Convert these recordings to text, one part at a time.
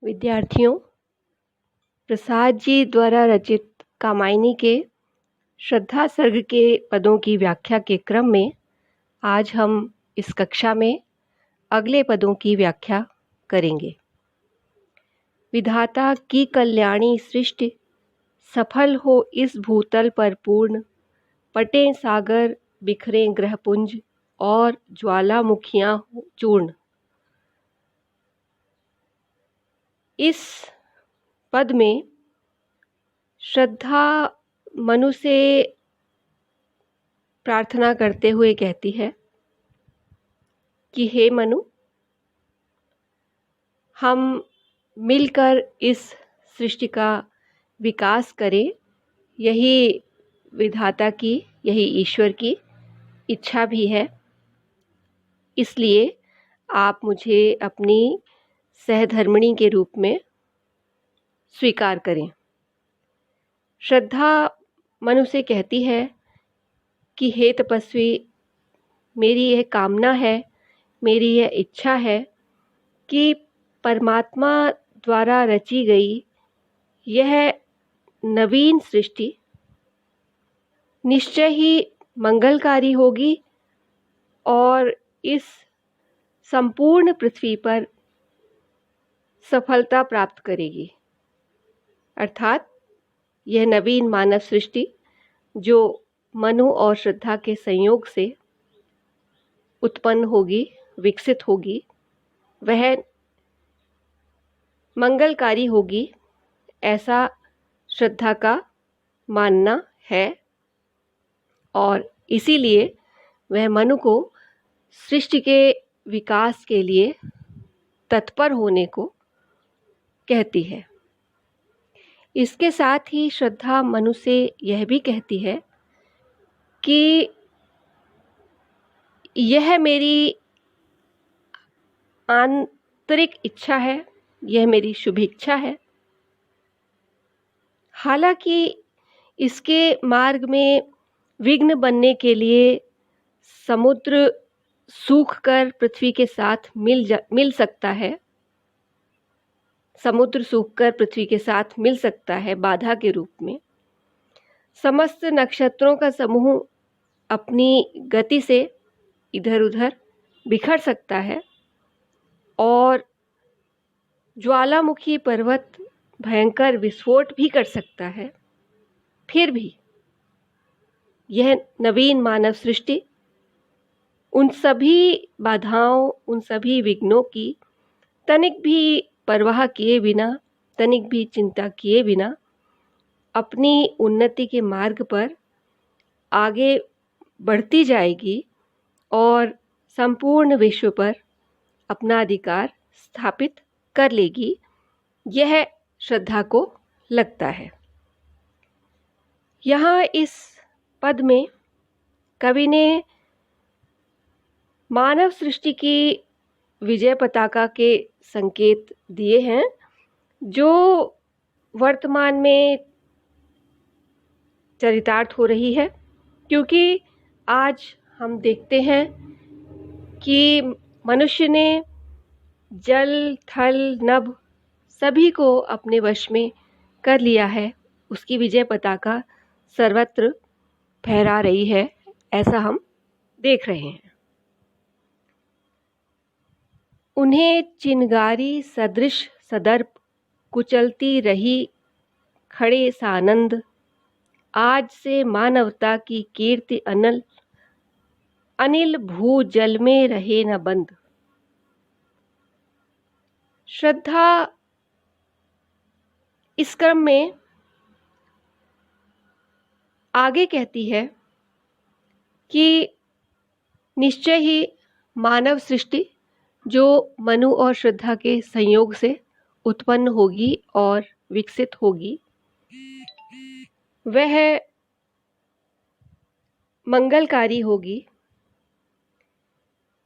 विद्यार्थियों, प्रसाद जी द्वारा रचित कामायनी के श्रद्धा सर्ग के पदों की व्याख्या के क्रम में आज हम इस कक्षा में अगले पदों की व्याख्या करेंगे। विधाता की कल्याणी सृष्टि सफल हो इस भूतल पर पूर्ण, पटें सागर बिखरें ग्रहपुंज और ज्वालामुखियां चूर्ण। इस पद में श्रद्धा मनु से प्रार्थना करते हुए कहती है कि हे मनु, हम मिलकर इस सृष्टि का विकास करें। यही विधाता की, यही ईश्वर की इच्छा भी है। इसलिए आप मुझे अपनी सहधर्मिणी के रूप में स्वीकार करें। श्रद्धा मनु से कहती है कि हे तपस्वी, मेरी यह कामना है, मेरी यह इच्छा है कि परमात्मा द्वारा रची गई यह नवीन सृष्टि निश्चय ही मंगलकारी होगी और इस संपूर्ण पृथ्वी पर सफलता प्राप्त करेगी। अर्थात यह नवीन मानव सृष्टि जो मनु और श्रद्धा के संयोग से उत्पन्न होगी, विकसित होगी, वह मंगलकारी होगी, ऐसा श्रद्धा का मानना है। और इसीलिए वह मनु को सृष्टि के विकास के लिए तत्पर होने को कहती है। इसके साथ ही श्रद्धा मनु से यह भी कहती है कि यह मेरी आंतरिक इच्छा है, यह मेरी शुभ इच्छा है। हालांकि इसके मार्ग में विघ्न बनने के लिए समुद्र सूखकर पृथ्वी के साथ मिल सकता है। समुद्र सूखकर पृथ्वी के साथ मिल सकता है बाधा के रूप में। समस्त नक्षत्रों का समूह अपनी गति से इधर उधर बिखर सकता है और ज्वालामुखी पर्वत भयंकर विस्फोट भी कर सकता है। फिर भी यह नवीन मानव सृष्टि उन सभी बाधाओं, उन सभी विघ्नों की तनिक भी परवाह किए बिना, तनिक भी चिंता किए बिना अपनी उन्नति के मार्ग पर आगे बढ़ती जाएगी और संपूर्ण विश्व पर अपना अधिकार स्थापित कर लेगी, यह श्रद्धा को लगता है। यहाँ इस पद में कवि ने मानव सृष्टि की विजय पताका के संकेत दिए हैं जो वर्तमान में चरितार्थ हो रही है। क्योंकि आज हम देखते हैं कि मनुष्य ने जल, थल, नभ सभी को अपने वश में कर लिया है। उसकी विजय पताका सर्वत्र फहरा रही है, ऐसा हम देख रहे हैं। उन्हें चिनगारी सदृश सदर्प कुचलती रही खड़े सानंद, आज से मानवता की कीर्ति अनिल भू जल में रहे न बंद। श्रद्धा इस क्रम में आगे कहती है कि निश्चय ही मानव सृष्टि जो मनु और श्रद्धा के संयोग से उत्पन्न होगी और विकसित होगी, वह मंगलकारी होगी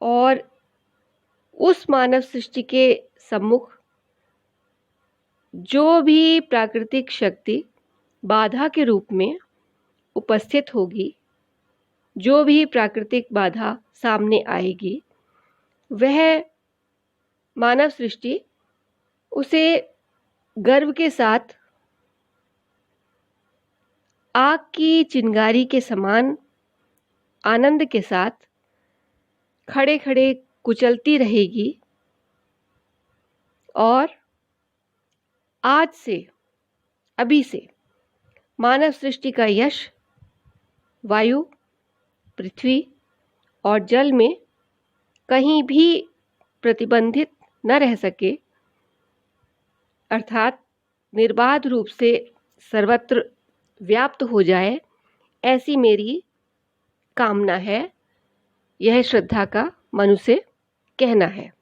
और उस मानव सृष्टि के सम्मुख जो भी प्राकृतिक शक्ति बाधा के रूप में उपस्थित होगी, जो भी प्राकृतिक बाधा सामने आएगी, वह मानव सृष्टि उसे गर्व के साथ आग की चिंगारी के समान आनंद के साथ खड़े खड़े कुचलती रहेगी और आज से, अभी से मानव सृष्टि का यश वायु, पृथ्वी और जल में कहीं भी प्रतिबंधित न रह सके, अर्थात निर्बाध रूप से सर्वत्र व्याप्त हो जाए, ऐसी मेरी कामना है। यह श्रद्धा का मनु से कहना है।